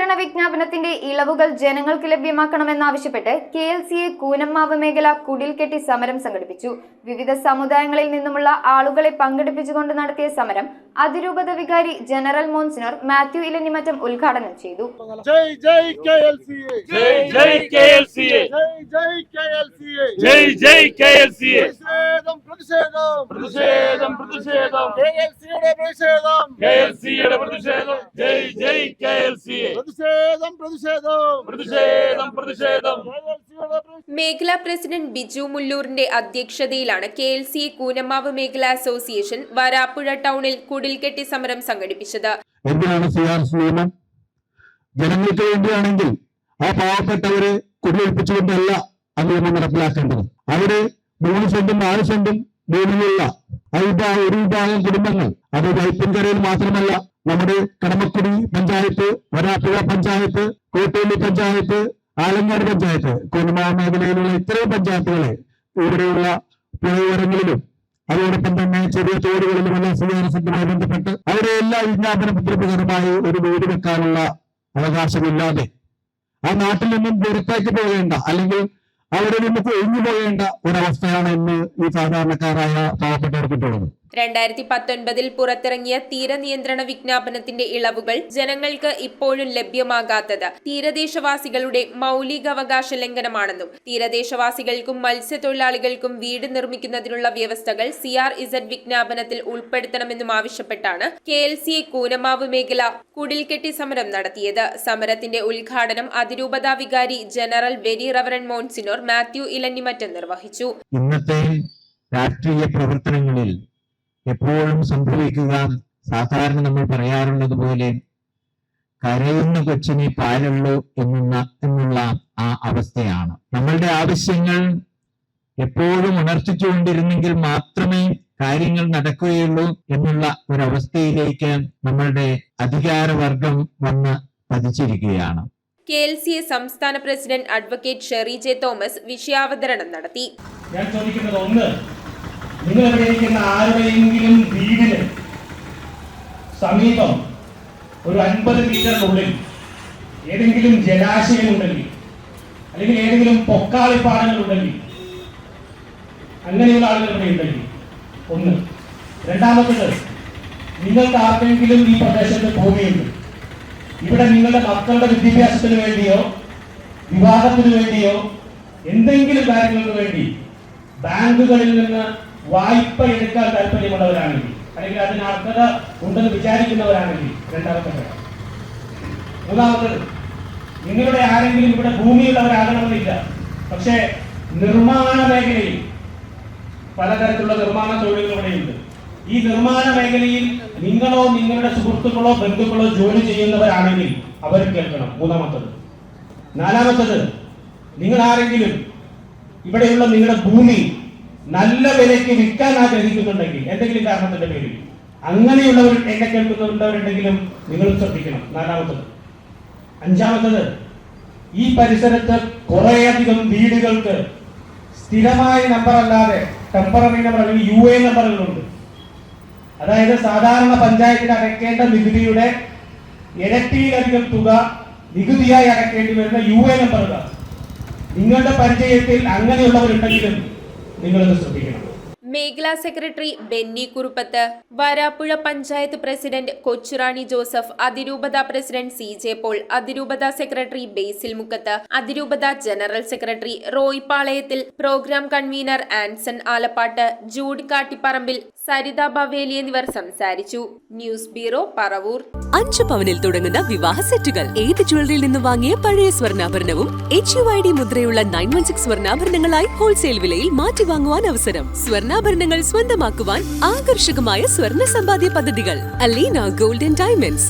നിയന്ത്രണ വിജ്ഞാപനത്തിന്റെ ഇളവുകൾ ജനങ്ങൾക്ക് ലഭ്യമാക്കണമെന്നാവശ്യപ്പെട്ട് KLCA കൂനമ്മാവ് മേഖല കുടിൽകെട്ടി സമരം സംഘടിപ്പിച്ചു. വിവിധ സമുദായങ്ങളിൽ നിന്നുമുള്ള ആളുകളെ പങ്കെടുപ്പിച്ചുകൊണ്ട് നടത്തിയ സമരം അതിരൂപത വികാരി ജനറൽ മോൺസിനർ മാത്യു ഇലഞ്ഞിമറ്റം ഉദ്ഘാടനം ചെയ്തു. ജയ് ജയ് KLCA, ജയ് ജയ് KLCA, ജയ് KLCA, ജയ് ജയ് KLCA. പ്രതിഷേധം പ്രതിഷേധം പ്രതിഷേധം KLCയുടെ പ്രതിഷേധം, KLCയുടെ പ്രതിഷേധം. ജയ് ജയ് KLCA. പ്രതിഷേധം പ്രതിഷേധം പ്രതിഷേധം. മേഖലാ പ്രസിഡന്റ് ബിജു മുല്ലൂറിന്റെ അധ്യക്ഷതയിലാണ് KLCA കൂനമ്മാവ് മേഖലാ അസോസിയേഷൻ വരാപ്പുഴ ടൗണിൽ കുടിൽകെട്ടി സമരം സംഘടിപ്പിച്ചത്. എന്തിനാണ് CRS നിയമം? ജനങ്ങൾക്ക് വേണ്ടിയാണെങ്കിൽ ആ പാവപ്പെട്ടവരെ കുടിയേൽപ്പിച്ചുകൊണ്ടല്ല ആ നിയമം നടപ്പിലാക്കേണ്ടത്. അവര് 3 സെന്റും 4 സെന്റും ഭൂമിയുള്ള ഒരു വിഭാഗം കുടുംബങ്ങൾ, അത് വൈപ്പിൻകരയിൽ മാത്രമല്ല, നമ്മുടെ കടമക്കുടി പഞ്ചായത്ത്, വരാപ്പുഴ പഞ്ചായത്ത്, കോട്ടേലി പഞ്ചായത്ത്, ആലങ്ങാട് പഞ്ചായത്ത്, കൂനമ്മാവ് മേഖലയിലുള്ള ഇത്രയും പഞ്ചായത്തുകളെ ഇവിടെയുള്ള പുഴയോരങ്ങളിലും അതോടൊപ്പം തന്നെ ചെറിയ തോടുകളിലുമുള്ള CRSമായി ബന്ധപ്പെട്ട് അവരെ എല്ലാ വിജ്ഞാപന പ്രകാരമായി ഒരു വീട് വെക്കാനുള്ള അവകാശമില്ലാതെ ആ നാട്ടിൽ നിന്നും പുറത്തേക്ക് പോകേണ്ട, അല്ലെങ്കിൽ അവിടെ നിന്ന് ഒഴിഞ്ഞു പോകേണ്ട ഒരവസ്ഥയാണ് ഇന്ന് ഈ സാധാരണക്കാരായ പാവപ്പെട്ടവർക്കിട്ടുള്ളത്. 2019 പുറത്തിറങ്ങിയ തീരനിയന്ത്രണ വിജ്ഞാപനത്തിന്റെ ഇളവുകൾ ജനങ്ങൾക്ക് ഇപ്പോഴും ലഭ്യമാകാത്തത് തീരദേശവാസികളുടെ മൗലികാവകാശ ലംഘനമാണെന്നും തീരദേശവാസികൾക്കും മത്സ്യത്തൊഴിലാളികൾക്കും വീട് നിർമ്മിക്കുന്നതിനുള്ള വ്യവസ്ഥകൾ CRZ വിജ്ഞാപനത്തിൽ ഉൾപ്പെടുത്തണമെന്നും ആവശ്യപ്പെട്ടാണ് KLCA കൂനമ്മാവ് മേഖല കുടിൽകെട്ടി സമരം നടത്തിയത്. സമരത്തിന്റെ ഉദ്ഘാടനം അതിരൂപതാ വികാരി general very reverend monsignor Mathew Elanjimattam നിർവഹിച്ചു. ഇന്നത്തെ രാഷ്ട്രീയ പ്രവർത്തനങ്ങളിൽ എപ്പോഴും സംഭവിക്കുക, സാധാരണ നമ്മൾ പറയാറുള്ളത് പോലെ കരയുന്ന കൊച്ചിനെ പാലുള്ളൂ എന്നുള്ള ആ അവസ്ഥയാണ്. നമ്മളുടെ ആവശ്യങ്ങൾ എപ്പോഴും ഉണർത്തിച്ചുകൊണ്ടിരുന്നെങ്കിൽ മാത്രമേ കാര്യങ്ങൾ നടക്കുകയുള്ളൂ എന്നുള്ള ഒരവസ്ഥയിലേക്ക് നമ്മളുടെ അധികാരവർഗം വന്ന് പതിച്ചിരിക്കുകയാണ്. KLCA സംസ്ഥാന president advocate Sherry J Thomas വിഷയാവതരണം നടത്തി. ഞാൻ ചോദിക്കുന്നത്, ഒന്ന്, നിങ്ങൾ ഇവിടെ ഇരിക്കുന്ന ആരുടെയെങ്കിലും വീടിന് സമീപം ഒരു 50 മീറ്ററിനുള്ളിൽ ഏതെങ്കിലും ജലാശയമുണ്ടെങ്കിൽ, അല്ലെങ്കിൽ ഏതെങ്കിലും പൊക്കാളിപ്പാടങ്ങളുണ്ടെങ്കിൽ, അങ്ങനെയുള്ള ആളുകൾ ഇവിടെ ഉണ്ടെങ്കിൽ ഒന്ന്. രണ്ടാമത്തത്, നിങ്ങൾക്ക് ആർക്കെങ്കിലും ഈ പ്രദേശത്ത് ഭൂമിയുണ്ട്, ഇവിടെ നിങ്ങളുടെ മക്കളുടെ വിദ്യാഭ്യാസത്തിന് വേണ്ടിയോ വിവാഹത്തിന് വേണ്ടിയോ എന്തെങ്കിലും കാര്യങ്ങൾക്ക് വേണ്ടി ബാങ്കുകളിൽ നിന്ന് വായ്പ എടുക്കാൻ താല്പര്യമുള്ളവരാണെങ്കിൽ, അല്ലെങ്കിൽ അതിന് അർഹത ഉണ്ടെന്ന് വിചാരിക്കുന്നവരാണെങ്കിൽ രണ്ടാമത്തെ കാര്യം. മൂന്നാമത്തത്, നിങ്ങളുടെ ആരെങ്കിലും ഇവിടെ ഭൂമിയുള്ളവരാകണമെന്നില്ല, പക്ഷേ നിർമ്മാണ മേഖലയിൽ പലതരത്തിലുള്ള നിർമ്മാണ തൊഴിലുകൾ ഇവിടെയുണ്ട്. ഈ നിർമ്മാണ മേഖലയിൽ നിങ്ങളോ നിങ്ങളുടെ സുഹൃത്തുക്കളോ ബന്ധുക്കളോ ജോലി ചെയ്യുന്നവരാണെങ്കിൽ അവർ കേൾക്കണം. മൂന്നാമത്തത്. നാലാമത്തത്, നിങ്ങൾ ആരെങ്കിലും ഇവിടെയുള്ള നിങ്ങളുടെ ഭൂമി നല്ല വിലയ്ക്ക് വിൽക്കാൻ ആഗ്രഹിക്കുന്നുണ്ടെങ്കിൽ, എന്തെങ്കിലും കാരണത്തിന്റെ പേരിൽ, അങ്ങനെയുള്ളവർ എന്നെ കേൾക്കുന്നുണ്ടവരുണ്ടെങ്കിലും നിങ്ങൾ ശ്രദ്ധിക്കണം. നാലാമത്തത്. അഞ്ചാമത്തത്, ഈ പരിസരത്ത് കുറേയധികം വീടുകൾക്ക് സ്ഥിരമായ നമ്പർ അല്ലാതെ ടെമ്പററി നമ്പർ അല്ലെങ്കിൽ UA നമ്പറുകളുണ്ട്. അതായത് സാധാരണ പഞ്ചായത്തിന് അടയ്ക്കേണ്ട നികുതിയുടെ ഇരട്ടിയിലധികം തുക നികുതിയായി അടയ്ക്കേണ്ടി വരുന്ന UA നമ്പറുകൾ. നിങ്ങളുടെ പരിചയത്തിൽ അങ്ങനെയുള്ളവരുണ്ടെങ്കിലും നിങ്ങളത് ശ്രദ്ധിക്കണം. മേഖലാ സെക്രട്ടറി ബെന്നി കുറുപ്പത്ത്, വരാപ്പുഴ പഞ്ചായത്ത് പ്രസിഡന്റ് കൊച്ചുറാണി ജോസഫ്, അതിരൂപത പ്രസിഡന്റ് CJ പോൾ, അതിരൂപത സെക്രട്ടറി ബേസിൽ മുക്കത്ത്, അതിരൂപത general secretary Roy Palayathil, programme convener Anson Alappatt, Jude Kattiparambil, Saritha Baveli എന്നിവർ സംസാരിച്ചു. News bureau, Paravur. 5 പവനിൽ തുടങ്ങുന്ന വിവാഹ സെറ്റുകൾ. ഏത് ജ്വല്ലറിയിൽ നിന്ന് വാങ്ങിയ പഴയ സ്വർണ്ണാഭരണവും HUID മുദ്രയുള്ള 916 സ്വർണ്ണാഭരണങ്ങളായി ഹോൾസെയിൽ വിലയിൽ മാറ്റി വാങ്ങുവാൻ അവസരം. സ്വർണ്ണാഭരണങ്ങൾ സ്വന്തമാക്കുവാൻ ആകർഷകമായ സ്വർണ്ണ സമ്പാദ്യ പദ്ധതികൾ. Aleena golden diamonds.